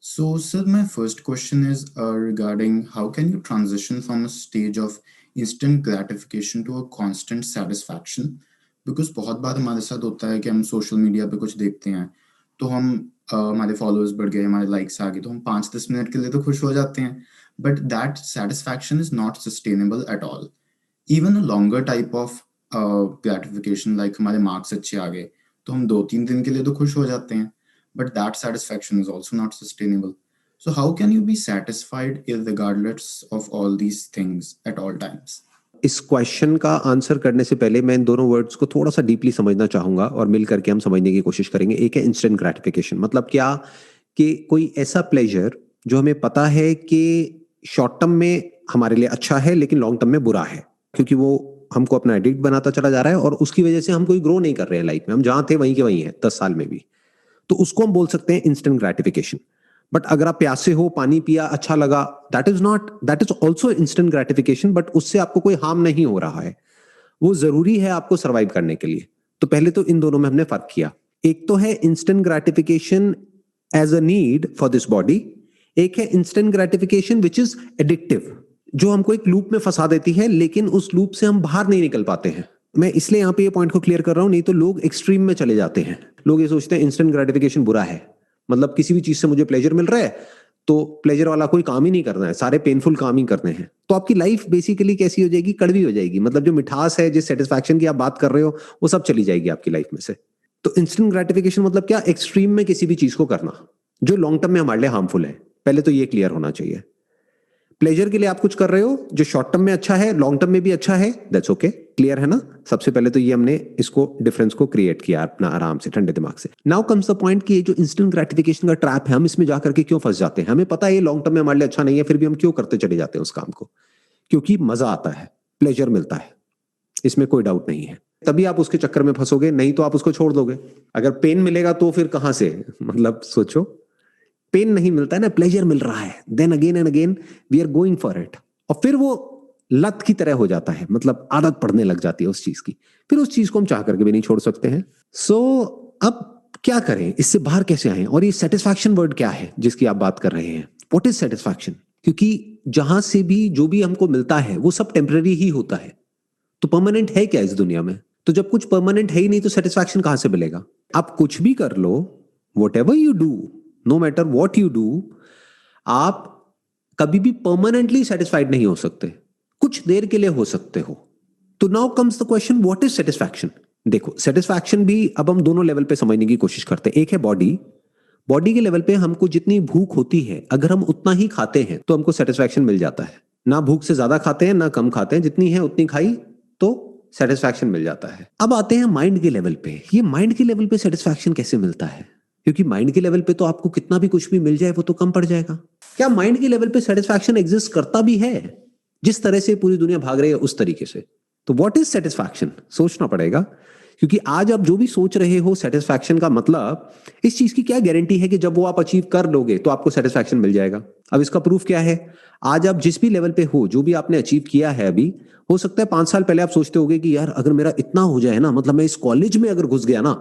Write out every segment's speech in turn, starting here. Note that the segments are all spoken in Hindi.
So, sir, my first question is regarding how can you transition from a stage of instant gratification to a constant satisfaction? Because बहुत बार हमारे साथ होता है कि हम सोशल मीडिया पे कुछ देखते हैं तो हम हमारे फॉलोअर्स बढ़ गए, हमारे लाइक्स आ गए, तो हम 5-10 मिनट के लिए तो खुश हो जाते हैं, but that satisfaction is not sustainable at all. Even a longer type of gratification, like हमारे मार्क्स अच्छे आ गए तो हम 2-3 दिन के लिए तो खुश हो जाते हैं, but that satisfaction is also not sustainable. So, how can you be satisfied regardless of all these things at all times? इस क्वेश्चन का आंसर करने से पहले मैं इन दोनों वर्ड्स को थोड़ा सा डीपली समझना चाहूंगा और मिल करके हम समझने की कोशिश करेंगे. एक है इंस्टेंट ग्रेटिफिकेशन, मतलब क्या कि कोई ऐसा प्लेजर जो हमें पता है कि शॉर्ट टर्म में हमारे लिए अच्छा है लेकिन लॉन्ग टर्म में बुरा है, क्योंकि वो हमको अपना एडिक्ट बनाता चला जा रहा है और उसकी वजह से हम कोई ग्रो नहीं कर रहे हैं लाइफ में. हम जहां थे वहीं के वहीं हैं 10 साल में भी. तो उसको हम बोल सकते हैं इंस्टेंट ग्रेटिफिकेशन. बट अगर आप प्यासे हो, पानी पिया, अच्छा लगा, that is also instant gratification, but उससे आपको कोई हार्म नहीं हो रहा है. वो जरूरी है आपको सर्वाइव करने के लिए. तो पहले तो इन दोनों में हमने फर्क किया. एक तो है instant gratification as a need for this body. एक है instant gratification which is addictive, जो हमको एक लूप में फंसा देती है लेकिन उस लूप से हम बाहर नहीं निकल पाते हैं. मैं इसलिए यहाँ पे ये पॉइंट को क्लियर कर रहा हूं, नहीं तो लोग एक्सट्रीम में चले जाते हैं. लोग ये सोचते हैं इंस्टेंट ग्रेटिफिकेशन बुरा है, मतलब किसी भी चीज से मुझे प्लेजर मिल रहा है तो प्लेजर वाला कोई काम ही नहीं करना है, सारे पेनफुल काम ही करने हैं. तो आपकी लाइफ बेसिकली कैसी हो जाएगी? कड़वी हो जाएगी. मतलब जो मिठास है, जिस सेटिस्फैक्शन की आप बात कर रहे हो, वो सब चली जाएगी आपकी लाइफ में से. तो इंस्टेंट ग्रेटिफिकेशन मतलब क्या? एक्सट्रीम में किसी भी चीज को करना जो लॉन्ग टर्म में हमारे लिए हार्मफुल है. पहले तो ये क्लियर होना चाहिए. प्लेजर के लिए आप कुछ कर रहे हो जो शॉर्ट टर्म में अच्छा है, लॉन्ग टर्म में भी अच्छा है, दैट्स ओके. क्लियर है ना? सबसे पहले तो ये हमने इसको डिफरेंस को क्रिएट किया अपना आराम से ठंडे दिमाग से. नाउ कम्स द पॉइंट कि ये जो इंस्टेंट ग्रेटिफिकेशन का ट्रैप है, हम इसमें जाकर के क्यों फंस जाते हैं? हमें पता है ये लॉन्ग टर्म में हमारे लिए अच्छा नहीं है, फिर भी हम क्यों करते चले जाते हैं उस काम को? क्योंकि मजा आता है, प्लेजर मिलता है, इसमें कोई डाउट नहीं है. तभी आप उसके चक्कर में फंसोगे, नहीं तो आप उसको छोड़ दोगे. अगर पेन मिलेगा तो फिर कहां से, मतलब सोचो. पेन नहीं मिलता है ना, प्लेजर मिल रहा है, then again and again we are going for it. और फिर वो लत की तरह हो जाता है, मतलब आदत पड़ने लग जाती है उस चीज की. फिर उस चीज को हम चाह करके भी नहीं छोड़ सकते हैं. सो अब क्या करें, इससे बाहर कैसे आए? और ये सेटिस्फैक्शन वर्ड क्या है जिसकी आप बात कर रहे हैं? What is satisfaction? क्योंकि जहां से भी जो भी हमको मिलता है वो सब टेम्पररी ही होता है. तो परमानेंट है क्या इस दुनिया में? तो जब कुछ परमानेंट है ही नहीं तो सेटिस्फैक्शन कहां से मिलेगा? आप कुछ भी कर लो, whatever you do, no matter what you do, आप कभी भी परमानेंटली सेटिस्फाइड नहीं हो सकते. कुछ देर के लिए हो सकते हो. तो now comes the question, what is satisfaction? देखो, सेटिस्फैक्शन भी अब हम दोनों लेवल पे समझने की कोशिश करते हैं. एक है बॉडी. बॉडी के लेवल पे हमको जितनी भूख होती है, अगर हम उतना ही खाते हैं तो हमको सेटिस्फैक्शन मिल जाता है. ना भूख से ज्यादा खाते हैं ना कम खाते हैं, जितनी है उतनी खाई तो सेटिस्फैक्शन मिल जाता है. अब आते हैं माइंड के लेवल पे. ये माइंड के लेवल पे सेटिस्फैक्शन कैसे मिलता है? क्योंकि माइंड के लेवल पे तो आपको कितना भी कुछ भी मिल जाए वो तो कम पड़ जाएगा. क्या माइंड के लेवल पे सेटिस्फैक्शन एग्जिस्ट करता भी है? जिस तरह से पूरी दुनिया भाग रही है उस तरीके से. तो व्हाट इज सेटिस्फैक्शन? सोचना पड़ेगा. क्योंकि आज आप जो भी सोच रहे हो सेटिस्फैक्शन का मतलब, इस चीज की क्या गारंटी है कि जब वो आप अचीव कर लोगे तो आपको सेटिस्फैक्शन मिल जाएगा? अब इसका प्रूफ क्या है? आज आप जिस भी लेवल पे हो, जो भी आपने अचीव किया है अभी, हो सकता है 5 साल पहले आप सोचते होगे कि यार अगर मेरा इतना हो जाए ना, मतलब मैं इस कॉलेज में अगर घुस गया ना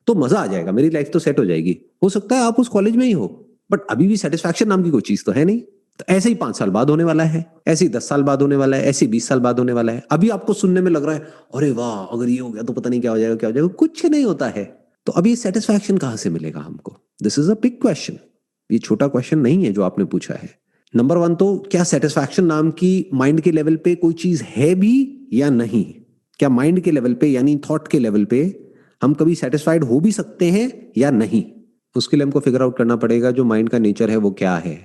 तो मजा आ जाएगा, मेरी लाइफ तो सेट हो जाएगी. हो सकता है आप उस कॉलेज में ही हो, बट अभी भी सेटिस्फैक्शन नाम की कोई चीज तो है नहीं. तो ऐसे ही 5 साल बाद होने वाला है, ऐसे ही 10 साल बाद होने वाला है, ऐसे ही 20 साल बाद होने वाला है. अभी आपको सुनने में लग रहा है अरे वाह अगर ये हो गया तो पता नहीं क्या हो जाएगा, क्या हो जाएगा. कुछ नहीं होता है. तो अभी सेटिस्फैक्शन कहां से मिलेगा हमको? This is a big question. ये छोटा क्वेश्चन नहीं है जो आपने पूछा है. नंबर 1 तो क्या सेटिस्फैक्शन नाम की माइंड के लेवल पे कोई चीज है भी या नहीं? क्या माइंड के लेवल पे यानी थॉट के लेवल पे हम कभी सेटिस्फाइड हो भी सकते हैं या नहीं? उसके लिए हमको फिगर आउट करना पड़ेगा जो माइंड का नेचर है वो क्या है.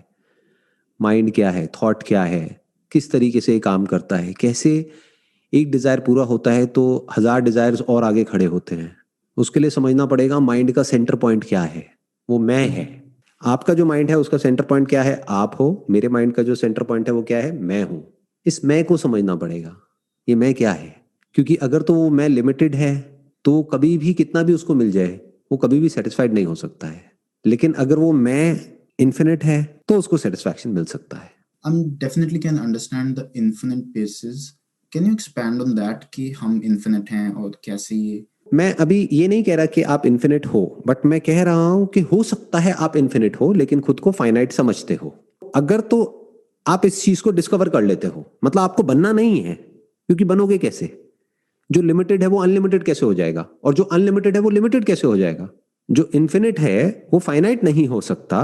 माइंड क्या है, थॉट क्या है, किस तरीके से ये काम करता है, कैसे एक डिजायर पूरा होता है तो 1000 डिजायर्स और आगे खड़े होते हैं. उसके लिए समझना पड़ेगा माइंड का सेंटर पॉइंट क्या है. वो मैं है. आपका जो माइंड है उसका सेंटर पॉइंट क्या है? आप हो. मेरे माइंड का जो सेंटर पॉइंट है वो क्या है? मैं हूं. इस मैं को समझना पड़ेगा. ये मैं क्या है? क्योंकि अगर तो वो मैं लिमिटेड है तो कभी भी कितना भी उसको मिल जाए वो कभी भी सेटिस्फाइड नहीं हो सकता है. लेकिन अगर वो मैं इन्फिनिट है तो उसको सेटिस्फैक्शन मिल सकता है. Definitely can understand the infinite basis. Can you expand on that कि हम infinite हैं और कैसे ये मैं अभी ये नहीं कह रहा कि आप इन्फिनिट हो, बट मैं कह रहा हूं कि हो सकता है आप इन्फिनिट हो लेकिन खुद को फाइनाइट समझते हो। अगर तो आप इस चीज को डिस्कवर कर लेते हो, मतलब आपको बनना नहीं है, क्योंकि बनोगे कैसे? जो लिमिटेड है वो अनलिमिटेड कैसे हो जाएगा, और जो अनलिमिटेड है वो लिमिटेड कैसे हो जाएगा? जो इन्फिनिट है वो फाइनाइट नहीं हो सकता,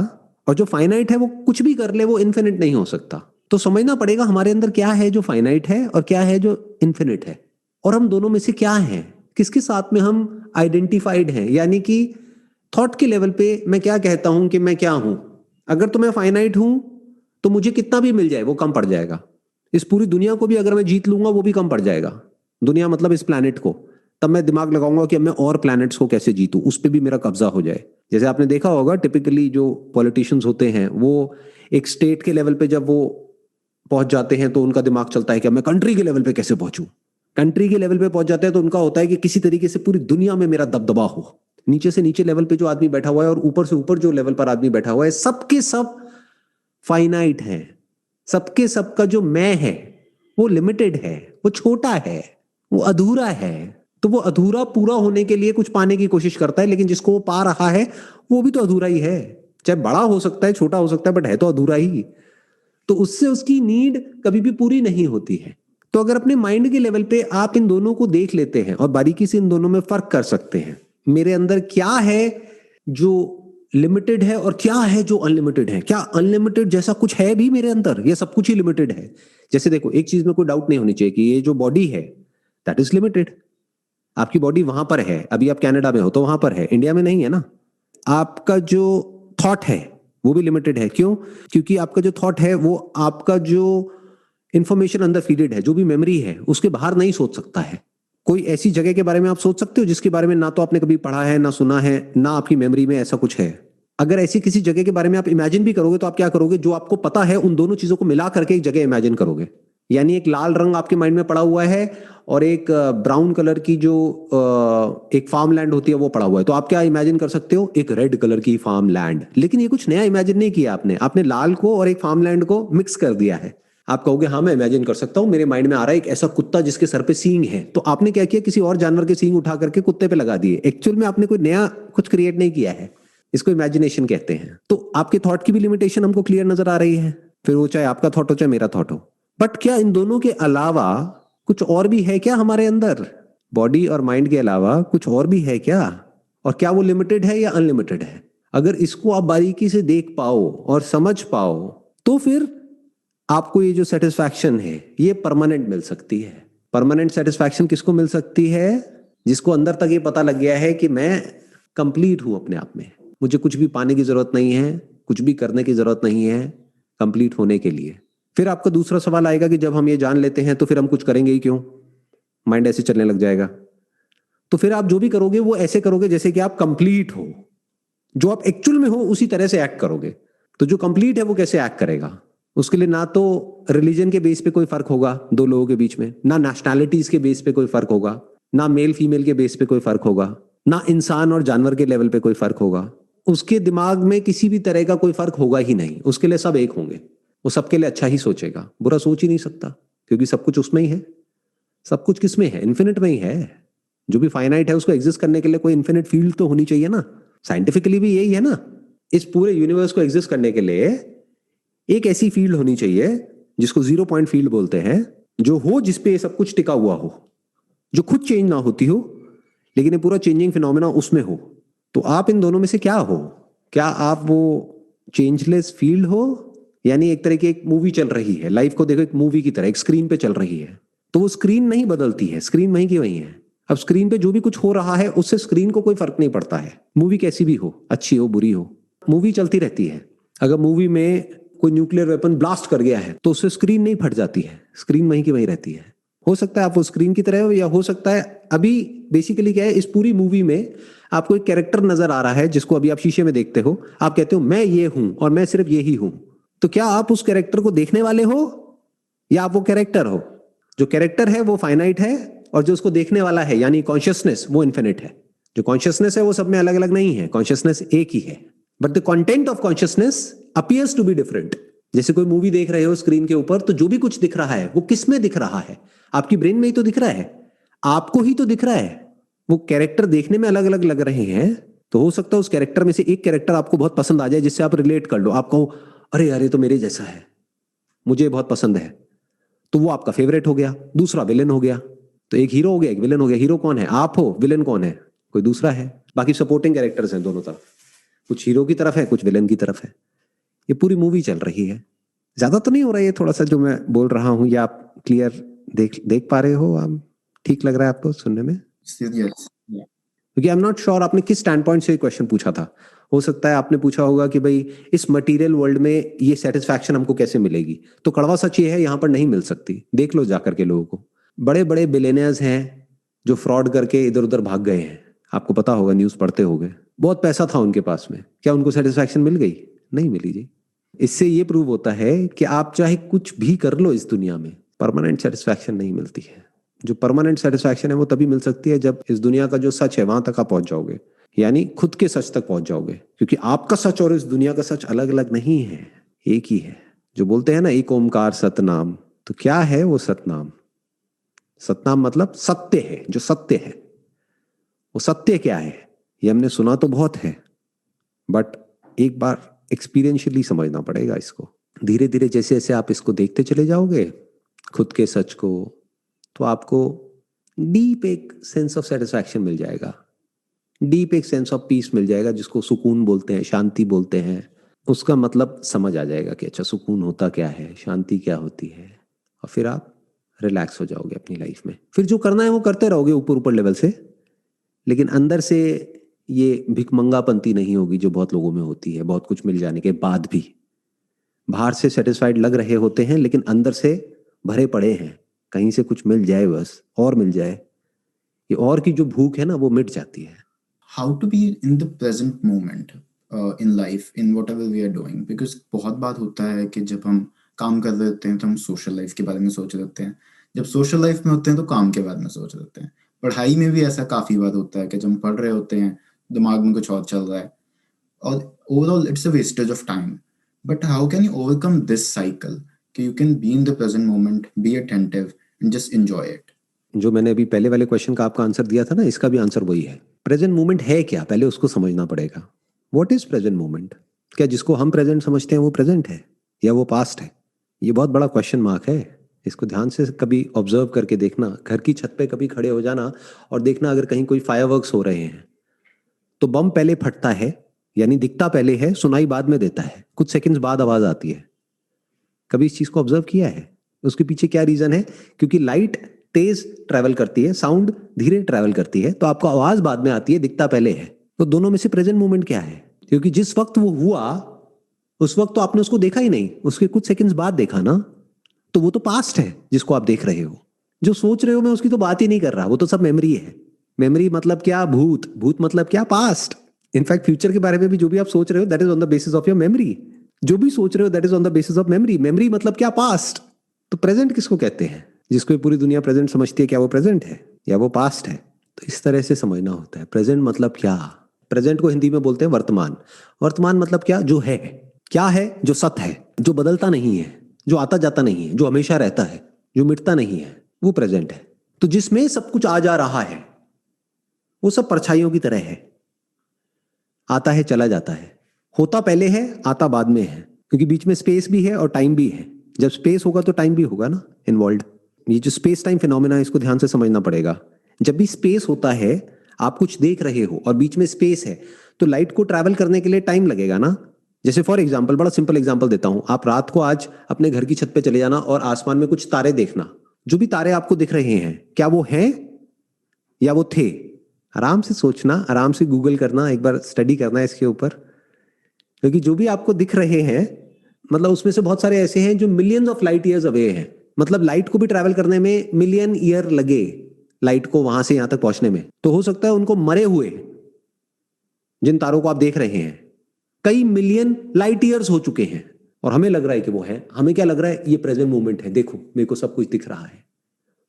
और जो फाइनाइट है वो कुछ भी कर ले वो इन्फिनिट नहीं हो सकता। तो समझना पड़ेगा हमारे अंदर क्या है जो फाइनाइट है और क्या है जो इन्फिनिट है, और हम दोनों में से क्या है, किसके साथ में हम आइडेंटिफाइड हैं। यानी कि थॉट के लेवल पे मैं क्या कहता हूं कि मैं क्या हूं। अगर तो मैं फाइनाइट हूं तो मुझे कितना भी मिल जाए वो कम पड़ जाएगा। इस पूरी दुनिया को भी अगर मैं जीत लूंगा वो भी कम पड़ जाएगा। दुनिया मतलब इस प्लैनेट को। तब मैं दिमाग लगाऊंगा कि अब मैं और प्लैनेट्स को कैसे जीतूं, उस पर भी मेरा कब्जा हो जाए। जैसे आपने देखा होगा टिपिकली जो पॉलिटिशियंस होते हैं वो एक स्टेट के लेवल पे जब वो पहुंच जाते हैं तो उनका दिमाग चलता है कि अब मैं कंट्री के लेवल पे कैसे पहुंचूं। कंट्री के लेवल पे पहुंच जाते हैं तो उनका होता है कि किसी तरीके से पूरी दुनिया में मेरा दबदबा हो। नीचे से नीचे लेवल पे जो आदमी बैठा हुआ है और ऊपर से ऊपर जो लेवल पर आदमी बैठा हुआ है, सबके सब फाइनाइट है। सबके सबका जो मैं है वो लिमिटेड है, वो छोटा है, वो अधूरा है। तो वो अधूरा पूरा होने के लिए कुछ पाने की कोशिश करता है, लेकिन जिसको वो पा रहा है वो भी तो अधूरा ही है। चाहे बड़ा हो सकता है, छोटा हो सकता है, बट है तो अधूरा ही। तो उससे उसकी नीड कभी भी पूरी नहीं होती है। तो अगर अपने माइंड के लेवल पे आप इन दोनों को देख लेते हैं और बारीकी से इन दोनों में फर्क कर सकते हैं, मेरे अंदर क्या है जो लिमिटेड है और क्या है जो अनलिमिटेड है। क्या अनलिमिटेड जैसा कुछ है भी मेरे अंदर, ये सब कुछ ही लिमिटेड है? जैसे देखो, एक चीज में कोई डाउट नहीं होनी चाहिए कि ये जो बॉडी है दैट इज लिमिटेड। आपकी बॉडी वहां पर है, अभी आप कनाडा में हो तो वहां पर है, इंडिया में नहीं है ना। आपका जो थॉट है वो भी लिमिटेड है। क्यों? क्योंकि आपका जो थॉट है वो आपका जो इंफॉर्मेशन अंदर फीडेड है, जो भी मेमोरी है, उसके बाहर नहीं सोच सकता है। कोई ऐसी जगह के बारे में आप सोच सकते हो जिसके बारे में ना तो आपने कभी पढ़ा है, ना सुना है, ना आपकी मेमोरी में ऐसा कुछ है? अगर ऐसी किसी जगह के बारे में आप इमेजिन भी करोगे तो आप क्या करोगे? जो आपको पता है उन दोनों चीजों को मिला करके एक जगह इमेजिन करोगे। यानी एक लाल रंग आपके माइंड में पड़ा हुआ है और एक ब्राउन कलर की जो एक फार्म लैंड होती है वो पड़ा हुआ है, तो आप क्या इमेजिन कर सकते हो? एक रेड कलर की फार्म लैंड। लेकिन ये कुछ नया इमेजिन नहीं किया आपने, आपने लाल को और एक फार्म लैंड को मिक्स कर दिया है। आप कहोगे हाँ मैं इमेजिन कर सकता हूँ, मेरे माइंड में आ रहा है एक ऐसा कुत्ता जिसके सर पे सींग है। तो आपने क्या किया? किसी और जानवर के सींग उठा करके कुत्ते पे लगा दिए। एक्चुअल में आपने कोई नया कुछ क्रिएट नहीं किया है। इसको इमेजिनेशन कहते हैं। तो आपके थॉट की भी लिमिटेशन हमको क्लियर नजर आ रही है, फिर वो चाहे आपका थॉट हो चाहे मेरा थॉट हो। बट क्या इन दोनों के अलावा कुछ और भी है क्या हमारे अंदर? बॉडी और माइंड के अलावा कुछ और भी है क्या? और क्या वो लिमिटेड है या अनलिमिटेड है? अगर इसको आप बारीकी से देख पाओ और समझ पाओ तो फिर आपको ये जो सेटिस्फैक्शन है ये परमानेंट मिल सकती है। परमानेंट सेटिस्फैक्शन किसको मिल सकती है? जिसको अंदर तक ये पता लग गया है कि मैं कंप्लीट हूं अपने आप में, मुझे कुछ भी पाने की जरूरत नहीं है, कुछ भी करने की जरूरत नहीं है कंप्लीट होने के लिए। फिर आपका दूसरा सवाल आएगा कि जब हम ये जान लेते हैं तो फिर हम कुछ करेंगे ही क्यों? माइंड ऐसे चलने लग जाएगा। तो फिर आप जो भी करोगे वो ऐसे करोगे जैसे कि आप कंप्लीट हो, जो आप एक्चुअल में हो उसी तरह से एक्ट करोगे। तो जो कंप्लीट है वो कैसे एक्ट करेगा? उसके लिए ना तो रिलीजन के बेस पे कोई फर्क होगा दो लोगों के बीच में, ना नेशनैलिटीज के बेस पे कोई फर्क होगा, ना मेल फीमेल के बेस पे कोई फर्क होगा, ना इंसान और जानवर के लेवल पे कोई फर्क होगा। उसके दिमाग में किसी भी तरह का कोई फर्क होगा ही नहीं। उसके लिए सब एक होंगे। वो सबके लिए अच्छा ही सोचेगा, बुरा सोच ही नहीं सकता, क्योंकि सब कुछ उसमें ही है। सब कुछ किसमें है? इन्फिनिट में ही है। जो भी फाइनाइट है उसको एग्जिस्ट करने के लिए कोई इन्फिनिट फील्ड तो होनी चाहिए ना। साइंटिफिकली भी यही है ना। इस पूरे यूनिवर्स को एग्जिस्ट करने के लिए एक ऐसी फील्ड होनी चाहिए जिसको 0 पॉइंट फील्ड बोलते हैं, जो हो जिसपे सब कुछ टिका हुआ हो, जो खुद चेंज ना होती हो, लेकिन ये पूरा चेंजिंग फिनोमेना उसमें हो। तो आप इन दोनों में से क्या हो? क्या आप वो चेंजलेस फील्ड हो? यानी एक तरह की एक मूवी चल रही है, लाइफ को देखो एक मूवी की तरह, एक स्क्रीन पे चल रही है, तो वो स्क्रीन नहीं बदलती है, स्क्रीन वहीं की वहीं है। अब स्क्रीन पे जो भी कुछ हो रहा है उससे स्क्रीन को कोई फर्क नहीं पड़ता है। मूवी कैसी भी हो, अच्छी हो बुरी हो, मूवी चलती रहती है। अगर मूवी में कोई न्यूक्लियर वेपन ब्लास्ट कर गया है तो उससे स्क्रीन नहीं फट जाती है, स्क्रीन वहीं की वहीं रहती है। हो सकता है आप वो स्क्रीन की तरह हो, या हो सकता है अभी बेसिकली क्या है, इस पूरी मूवी में आपको एक कैरेक्टर नजर आ रहा है जिसको अभी आप शीशे में देखते हो। आप कहते हो मैं ये हूं और मैं सिर्फ ये ही हूं। तो क्या आप उस कैरेक्टर को देखने वाले हो या आप वो कैरेक्टर हो? जो कैरेक्टर है वो फाइनाइट है और जो उसको देखने वाला है यानी कॉन्शियसनेस वो इन्फिनिट है। जो कॉन्शियसनेस है वो सब में अलग अलग नहीं है, कॉन्शियसनेस एक ही है, but the content of consciousness appears to be different. जैसे कोई मूवी देख रहे हो स्क्रीन के ऊपर, तो जो भी कुछ दिख रहा है वो किस में दिख रहा है? आपकी ब्रेन में ही तो दिख रहा है, आपको ही तो दिख रहा है। वो कैरेक्टर देखने में अलग अलग लग रहे हैं, तो हो सकता है उस कैरेक्टर में से एक कैरेक्टर आपको बहुत पसंद आ जाए, जिससे आप रिलेट कर लो, आप कहो अरे यार ये तो मेरे जैसा है, मुझे बहुत पसंद है, तो वो आपका फेवरेट हो गया। दूसरा विलेन हो गया, तो एक हीरो हो गया, एक विलेन हो गया। हीरो कौन है? आप हो। विलेन कौन है? कोई दूसरा है। बाकी सपोर्टिंग कैरेक्टर्स हैं दोनों तरफ, कुछ हीरो की तरफ है, कुछ विलेन की तरफ है। ये पूरी मूवी चल रही है। ज्यादा तो नहीं हो रहा है ये थोड़ा सा जो मैं बोल रहा हूँ, या आप क्लियर देख देख पा रहे हो? आप ठीक लग रहा है आपको सुनने में? Yes. Yeah. क्योंकि आई एम नॉट श्योर आपने किस स्टैंड पॉइंट से ये क्वेश्चन पूछा था। हो सकता है आपने पूछा होगा कि भाई इस मटेरियल वर्ल्ड में ये सेटिस्फैक्शन हमको कैसे मिलेगी। तो कड़वा सच ये है, यहाँ पर नहीं मिल सकती। देख लो जाकर के लोगों को, बड़े बड़े बिलियनर्स हैं जो फ्रॉड करके इधर उधर भाग गए हैं। आपको पता होगा, न्यूज पढ़ते होगे, बहुत पैसा था उनके पास में, क्या उनको सेटिस्फैक्शन मिल गई? नहीं मिली जी। इससे ये प्रूव होता है कि आप चाहे कुछ भी कर लो इस दुनिया में, परमानेंट सेटिस्फैक्शन नहीं मिलती है। जो परमानेंट सेटिस्फैक्शन है वो तभी मिल सकती है जब इस दुनिया का जो सच है वहां तक आप पहुंच जाओगे, यानी खुद के सच तक पहुंच जाओगे। क्योंकि आपका सच और इस दुनिया का सच अलग अलग नहीं है, एक ही है। जो बोलते हैं ना एक ओमकार सतनाम, तो क्या है वो सतनाम? सतनाम मतलब सत्य है। जो सत्य है वो सत्य क्या है, ये हमने सुना तो बहुत है, बट एक बार एक्सपीरियंशियली समझना पड़ेगा इसको। धीरे धीरे जैसे जैसे आप इसको देखते चले जाओगे खुद के सच को, तो आपको डीप एक सेंस ऑफ सेटिस्फैक्शन मिल जाएगा, डीप एक सेंस ऑफ पीस मिल जाएगा, जिसको सुकून बोलते हैं, शांति बोलते हैं। उसका मतलब समझ आ जाएगा कि अच्छा सुकून होता क्या है, शांति क्या होती है, और फिर आप रिलैक्स हो जाओगे अपनी लाइफ में। फिर जो करना है वो करते रहोगे ऊपर ऊपर लेवल से, लेकिन अंदर से ये भिकमंगापंती नहीं होगी जो बहुत लोगों में होती है, बहुत कुछ मिल जाने के बाद भी। बाहर से सेटिस्फाइड लग रहे होते हैं लेकिन अंदर से भरे पड़े हैं, कहीं से कुछ मिल जाए बस, और मिल जाए। ये और की जो भूख है ना वो मिट जाती है। How to be in the present moment in life in whatever we are doing, because बहुत बात होता है कि जब हम काम कर रहे होते हैं तो हम सोशल लाइफ के बारे में सोच रहे होते हैं, जब सोशल लाइफ में होते हैं तो काम के बारे में सोच रहे होते हैं। पढ़ाई में भी ऐसा काफी बार होता है कि जब हम पढ़ रहे होते हैं दिमाग में कुछ और चल रहा है, और overall it's a wastage of time. But how can you overcome this cycle कि you can be in the present moment, be attentive and just enjoy it? जो मैंने अभी पहले वाले क्वेश्चन का आपका आंसर दिया था ना, इसका भी आंसर वही है। प्रेजेंट मोमेंट है क्या, पहले उसको समझना पड़ेगा। What is present moment? क्या जिसको हम प्रेजेंट समझते हैं वो प्रेजेंट है या वो पास्ट है? ये बहुत बड़ा क्वेश्चन मार्क है। इसको ध्यान से कभी ऑब्जर्व करके देखना। घर की छत पे कभी खड़े हो जाना और देखना, अगर कहीं कोई फायरवर्क्स हो रहे हैं तो बम पहले फटता है, यानी दिखता पहले है, सुनाई बाद में देता है, कुछ सेकंड्स बाद आवाज आती है। कभी इस चीज को ऑब्जर्व किया है? उसके पीछे क्या रीजन है? क्योंकि लाइट तेज ट्रैवल करती है, साउंड धीरे ट्रैवल करती है, तो आपको आवाज बाद में आती है, दिखता पहले है। तो दोनों में से प्रेजेंट मोमेंट क्या है? क्योंकि जिस वक्त वो हुआ उस वक्त तो आपने उसको देखा ही नहीं, उसके कुछ सेकंड्स बाद देखा ना, तो वो तो पास्ट है जिसको आप देख रहे हो। जो सोच रहे हो मैं उसकी तो बात ही नहीं कर रहा, वो तो सब मेमोरी है। मेमोरी मतलब क्या? भूत। भूत मतलब क्या? पास्ट। इनफैक्ट फ्यूचर के बारे में भी जो भी आप सोच रहे हो that is on the basis of your memory. जो भी सोच रहे हो that is on the basis of memory. Memory मतलब क्या? पास्ट। तो प्रेजेंट किसको कहते हैं? जिसको पूरी दुनिया प्रेजेंट समझती है, क्या वो प्रेजेंट है या वो पास्ट है? तो इस तरह से समझना होता है प्रेजेंट मतलब क्या। प्रेजेंट को हिंदी में बोलते हैं वर्तमान। वर्तमान मतलब क्या? जो है। क्या है? जो सत्य है, जो बदलता नहीं है, जो आता जाता नहीं है, जो हमेशा रहता है, जो मिटता नहीं है, वो प्रेजेंट है। तो जिसमें सब कुछ आ जा रहा है वो सब परछाइयों की तरह है, आता है चला जाता है, होता पहले है, आता बाद में है, क्योंकि बीच में स्पेस भी है और टाइम भी है। जब स्पेस होगा तो टाइम भी होगा ना इन्वॉल्व। ये जो स्पेस टाइम फिनोमेना है इसको ध्यान से समझना पड़ेगा। जब भी स्पेस होता है, आप कुछ देख रहे हो और बीच में स्पेस है, तो लाइट को ट्रैवल करने के लिए टाइम लगेगा ना। जैसे फॉर एग्जाम्पल, बड़ा सिंपल एग्जाम्पल देता हूं, आप रात को आज अपने घर की छत पे चले जाना और आसमान में कुछ तारे देखना। जो भी तारे आपको दिख रहे हैं, क्या वो हैं या वो थे? आराम से सोचना, आराम से गूगल करना, एक बार स्टडी करना इसके ऊपर। क्योंकि जो भी आपको दिख रहे हैं, मतलब उसमें से बहुत सारे ऐसे हैं जो millions of light years away हैं। मतलब लाइट को भी ट्रैवल करने में मिलियन ईयर लगे, लाइट को वहां से यहां तक पहुंचने में। तो हो सकता है उनको मरे हुए, जिन तारों को आप देख रहे हैं, कई मिलियन लाइट ईयर्स हो चुके हैं, और हमें लग रहा है कि वो है। हमें क्या लग रहा है? ये प्रेजेंट मोमेंट है, देखो मेरे को सब कुछ दिख रहा है।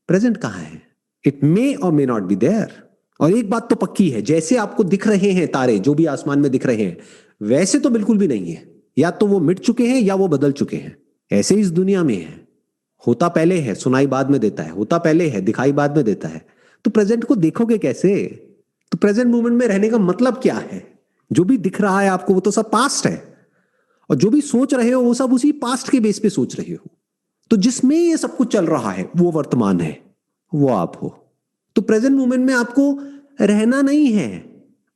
प्रेजेंट कहां है? इट मे और मे नॉट बी देयर। और एक बात तो पक्की है, जैसे आपको दिख रहे हैं तारे, जो भी आसमान में दिख रहे हैं, वैसे तो बिल्कुल भी नहीं है। या तो वो मिट चुके हैं या वो बदल चुके हैं। ऐसे इस दुनिया में है, होता पहले है, सुनाई बाद में देता है, होता पहले है, दिखाई बाद में देता है। तो प्रेजेंट को देखोगे कैसे? तो प्रेजेंट मोमेंट में रहने का मतलब क्या है? जो भी दिख रहा है आपको वो तो सब पास्ट है, और जो भी सोच रहे हो वो सब उसी पास्ट के बेस पे सोच रहे हो। तो जिसमें ये सब कुछ चल रहा है वो वर्तमान है, वो आप हो। तो प्रेजेंट मोमेंट में आपको रहना नहीं है,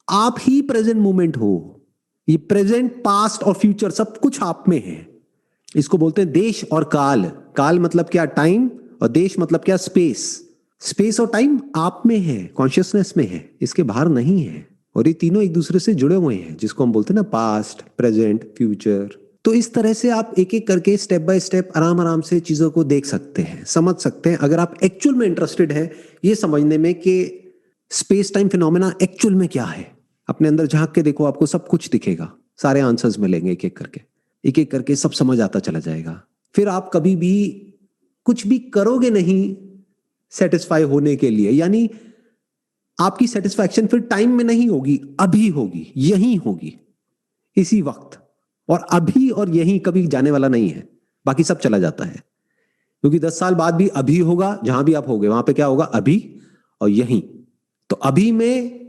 आप ही प्रेजेंट मोमेंट हो। ये प्रेजेंट, पास्ट और फ्यूचर सब कुछ आप में है। इसको बोलते हैं देश और काल। काल मतलब क्या? टाइम। और देश मतलब क्या? स्पेस। स्पेस और टाइम आप में है, कॉन्शियसनेस में है, इसके बाहर नहीं है। और ये तीनों एक दूसरे से जुड़े हुए हैं, जिसको हम बोलते हैं ना पास्ट, प्रेजेंट, फ्यूचर। तो इस तरह से आप एक एक करके स्टेप बाय स्टेप आराम आराम से चीजों को देख सकते हैं, समझ सकते हैं, अगर आप एक्चुअल में इंटरेस्टेड है ये समझने में कि स्पेस टाइम फिनोमेना एक्चुअल में क्या है। अपने अंदर झांक के देखो, आपको सब कुछ दिखेगा, सारे आंसर्स मिलेंगे एक एक करके, एक एक करके सब समझ आता चला जाएगा। फिर आप कभी भी कुछ भी करोगे नहीं सेटिस्फाई होने के लिए, यानी आपकी सेटिस्फैक्शन फिर टाइम में नहीं होगी, अभी होगी, यही होगी, इसी वक्त। और अभी और यही कभी जाने वाला नहीं है, बाकी सब चला जाता है। क्योंकि 10 साल बाद भी अभी होगा, जहां भी आप होगे वहां पे क्या होगा? अभी और यही। तो अभी में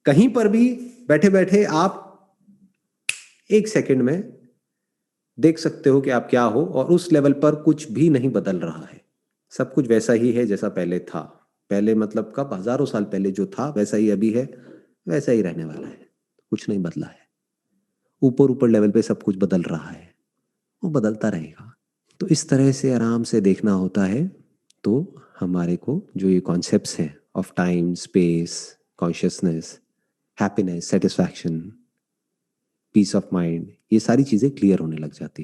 कहीं पर भी बैठे बैठे आप एक सेकंड में देख सकते हो कि आप क्या हो, और उस लेवल पर कुछ भी नहीं बदल रहा है। सब कुछ वैसा ही है जैसा पहले था। पहले मतलब कब? हजारों साल पहले जो था वैसा ही अभी है, वैसा ही रहने वाला है, कुछ नहीं बदला है। ऊपर ऊपर लेवल पे सब कुछ बदल रहा है, वो बदलता रहेगा। तो इस तरह से आराम से देखना होता है। तो हमारे को जो ये कॉन्सेप्ट्स हैं of time, space, consciousness, happiness, satisfaction, peace of mind, ये सारी चीज़ें क्लियर होने लग जाती है।